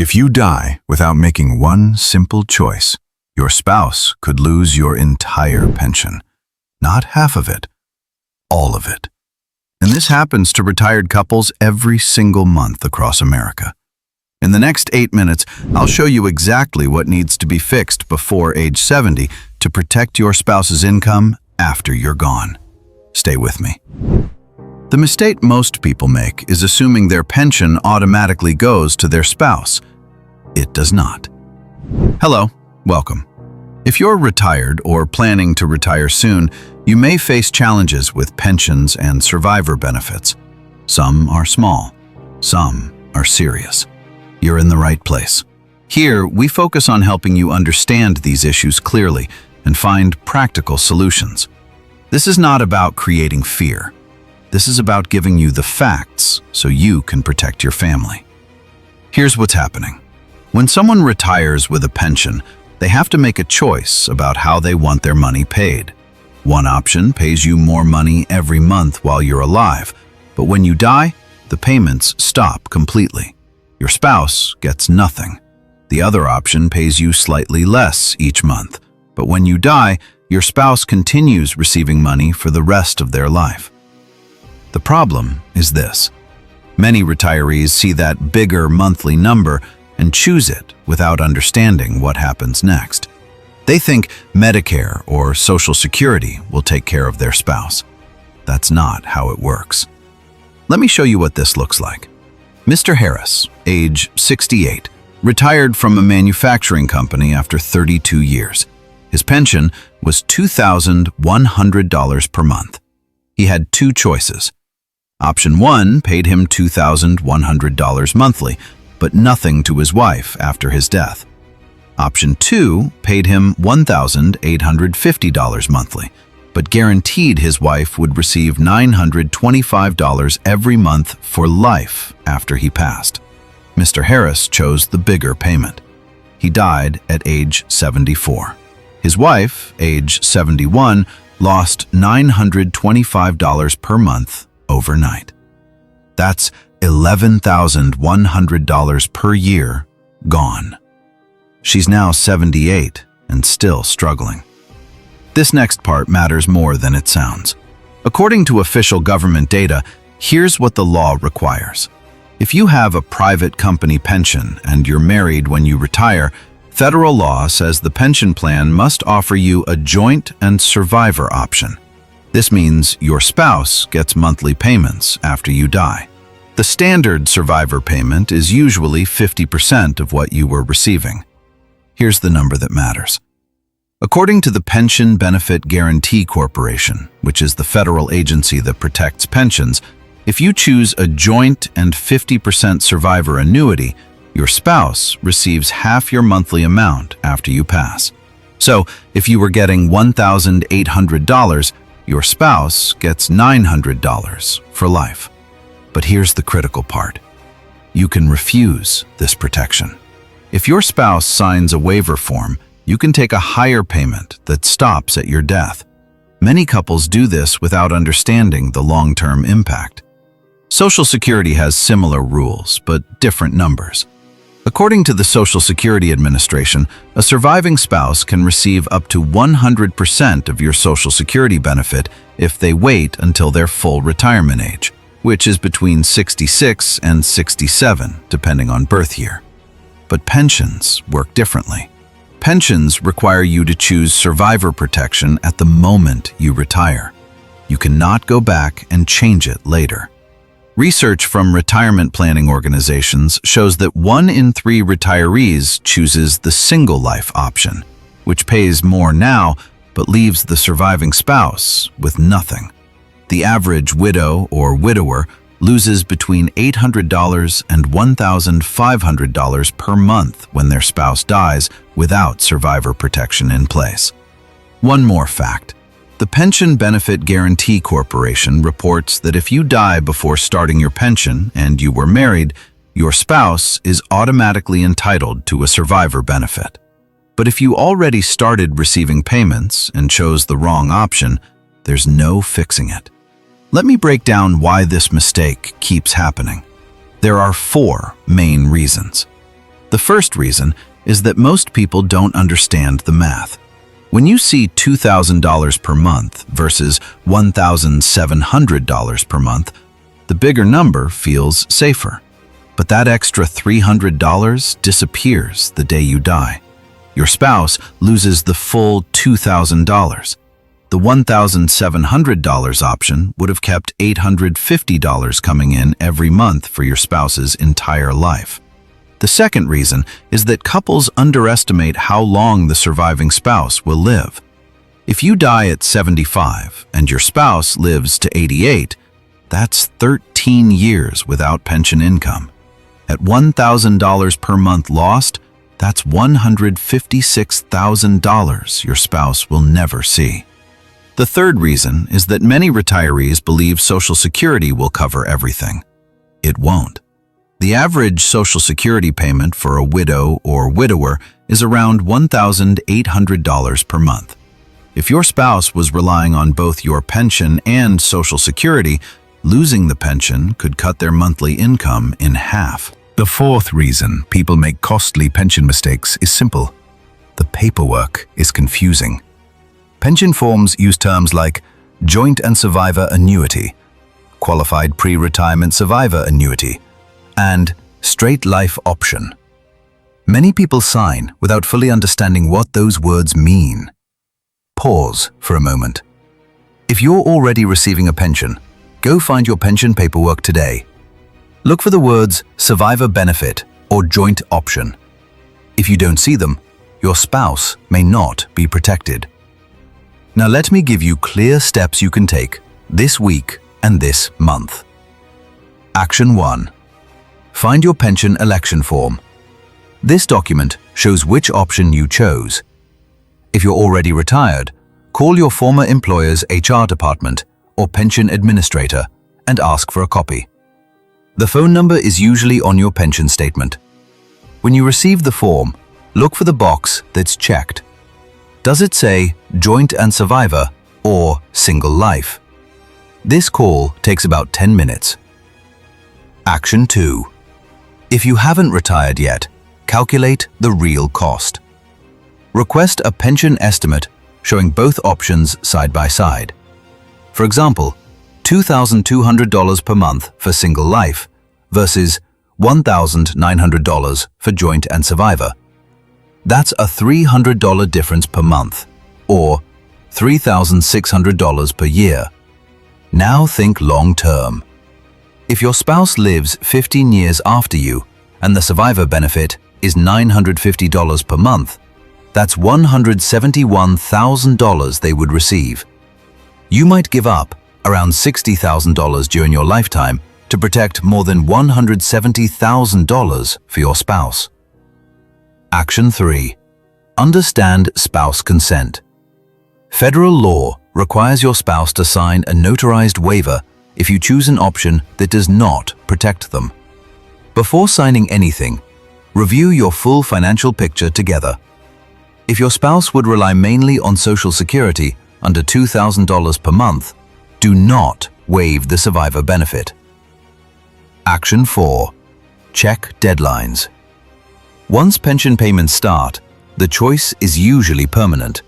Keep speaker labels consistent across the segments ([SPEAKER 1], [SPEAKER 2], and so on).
[SPEAKER 1] If you die without making one simple choice, your spouse could lose your entire pension. Not half of it, all of it. And this happens to retired couples every single month across America. In the next 8 minutes, I'll show you exactly what needs to be fixed before age 70 to protect your spouse's income after you're gone. Stay with me. The mistake most people make is assuming their pension automatically goes to their spouse. It does not. Hello, welcome. If you're retired or planning to retire soon, you may face challenges with pensions and survivor benefits. Some are small, some are serious. You're in the right place. Here, we focus on helping you understand these issues clearly and find practical solutions. This is not about creating fear. This is about giving you the facts so you can protect your family. Here's what's happening. When someone retires with a pension, they have to make a choice about how they want their money paid. One option pays you more money every month while you're alive, but when you die, the payments stop completely. Your spouse gets nothing. The other option pays you slightly less each month, but when you die, your spouse continues receiving money for the rest of their life. The problem is this. Many retirees see that bigger monthly number and choose it without understanding what happens next. They think Medicare or Social Security will take care of their spouse. That's not how it works. Let me show you what this looks like. Mr. Harris, age 68, retired from a manufacturing company after 32 years. His pension was $2,100 per month. He had two choices. Option 1 paid him $2,100 monthly, but nothing to his wife after his death. Option 2 paid him $1,850 monthly, but guaranteed his wife would receive $925 every month for life after he passed. Mr. Harris chose the bigger payment. He died at age 74. His wife, age 71, lost $925 per month overnight. That's $11,100 per year gone. She's now 78 and still struggling. This next part matters more than it sounds. According to official government data, here's what the law requires. If you have a private company pension and you're married when you retire, federal law says the pension plan must offer you a joint and survivor option. This means your spouse gets monthly payments after you die. The standard survivor payment is usually 50% of what you were receiving. Here's the number that matters. According to the Pension Benefit Guaranty Corporation, which is the federal agency that protects pensions, if you choose a joint and 50% survivor annuity, your spouse receives half your monthly amount after you pass. So, if you were getting $1,800, your spouse gets $900 for life. But here's the critical part. You can refuse this protection. If your spouse signs a waiver form, you can take a higher payment that stops at your death. Many couples do this without understanding the long-term impact. Social Security has similar rules, but different numbers. According to the Social Security Administration, a surviving spouse can receive up to 100% of your Social Security benefit if they wait until their full retirement age, which is between 66 and 67, depending on birth year. But pensions work differently. Pensions require you to choose survivor protection at the moment you retire. You cannot go back and change it later. Research from retirement planning organizations shows that 1 in 3 retirees chooses the single life option, which pays more now but leaves the surviving spouse with nothing. The average widow or widower loses between $800 and $1,500 per month when their spouse dies without survivor protection in place. One more fact. The Pension Benefit Guaranty Corporation reports that if you die before starting your pension and you were married, your spouse is automatically entitled to a survivor benefit. But if you already started receiving payments and chose the wrong option, there's no fixing it. Let me break down why this mistake keeps happening. There are 4 main reasons. The first reason is that most people don't understand the math. When you see $2,000 per month versus $1,700 per month, the bigger number feels safer. But that extra $300 disappears the day you die. Your spouse loses the full $2,000. The $1,700 option would have kept $850 coming in every month for your spouse's entire life. The second reason is that couples underestimate how long the surviving spouse will live. If you die at 75 and your spouse lives to 88, that's 13 years without pension income. At $1,000 per month lost, that's $156,000 your spouse will never see. The third reason is that many retirees believe Social Security will cover everything. It won't. The average Social Security payment for a widow or widower is around $1,800 per month. If your spouse was relying on both your pension and Social Security, losing the pension could cut their monthly income in half.
[SPEAKER 2] The fourth reason people make costly pension mistakes is simple. The paperwork is confusing. Pension forms use terms like joint and survivor annuity, qualified pre-retirement survivor annuity, and straight life option. Many people sign without fully understanding what those words mean. Pause for a moment. If you're already receiving a pension, go find your pension paperwork today. Look for the words survivor benefit or joint option. If you don't see them, your spouse may not be protected. Now let me give you clear steps you can take this week and this month. Action 1. Find your pension election form. This document shows which option you chose. If you're already retired, call your former employer's HR department or pension administrator and ask for a copy. The phone number is usually on your pension statement. When you receive the form, look for the box that's checked. Does it say joint and survivor or single life? This call takes about 10 minutes. Action 2. If you haven't retired yet, calculate the real cost. Request a pension estimate showing both options side by side. For example, $2,200 per month for single life versus $1,900 for joint and survivor. That's a $300 difference per month, or $3,600 per year. Now think long term. If your spouse lives 15 years after you and the survivor benefit is $950 per month, that's $171,000 they would receive. You might give up around $60,000 during your lifetime to protect more than $170,000 for your spouse. Action 3. Understand spouse consent. Federal law requires your spouse to sign a notarized waiver if you choose an option that does not protect them. Before signing anything, review your full financial picture together. If your spouse would rely mainly on Social Security under $2,000 per month, do not waive the survivor benefit. Action 4. Check deadlines. Once pension payments start, the choice is usually permanent.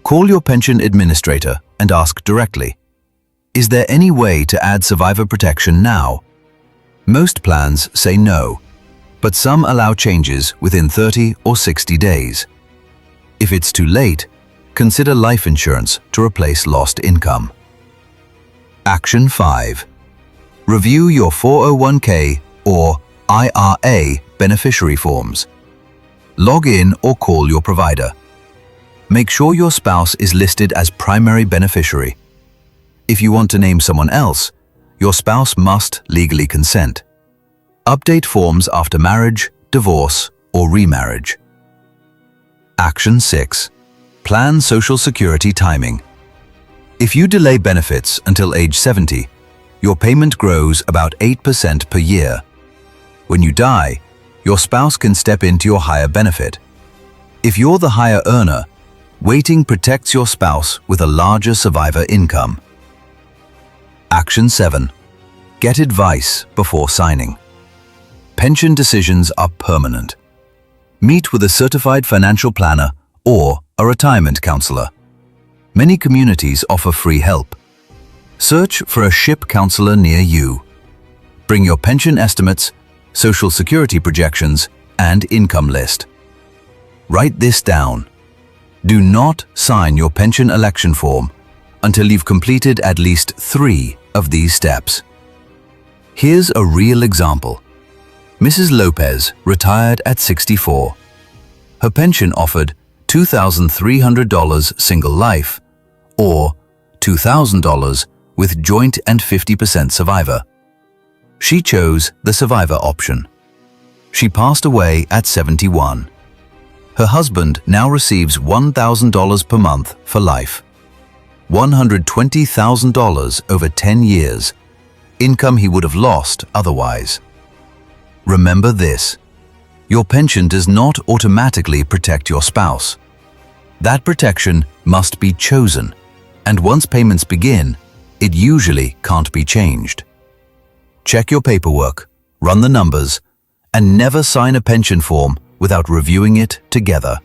[SPEAKER 2] Call your pension administrator and ask directly, is there any way to add survivor protection now? Most plans say no, but some allow changes within 30 or 60 days. If it's too late, consider life insurance to replace lost income. Action 5. Review your 401k or IRA beneficiary forms. Log in or call your provider. Make sure your spouse is listed as primary beneficiary. If you want to name someone else, your spouse must legally consent. Update forms after marriage, divorce, or remarriage. Action 6. Plan Social Security timing. If you delay benefits until age 70, your payment grows about 8% per year. When you die, your spouse can step into your higher benefit. If you're the higher earner, waiting protects your spouse with a larger survivor income. Action 7. Get advice before signing. Pension decisions are permanent. Meet with a certified financial planner or a retirement counselor. Many communities offer free help. Search for a SHIP counselor near you. Bring your pension estimates, social security projections, and income list. Write this down. Do not sign your pension election form until you've completed at least 3 of these steps. Here's a real example. Mrs. Lopez retired at 64. Her pension offered $2,300 single life or $2,000 with joint and 50% survivor. She chose the survivor option. She passed away at 71. Her husband now receives $1,000 per month for life. $120,000 over 10 years, income he would have lost otherwise. Remember this: your pension does not automatically protect your spouse. That protection must be chosen, and once payments begin, it usually can't be changed. Check your paperwork, run the numbers, and never sign a pension form without reviewing it together.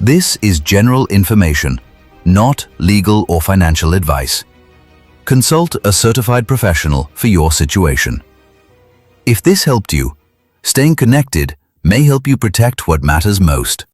[SPEAKER 2] This is general information, not legal or financial advice. Consult a certified professional for your situation. If this helped you, staying connected may help you protect what matters most.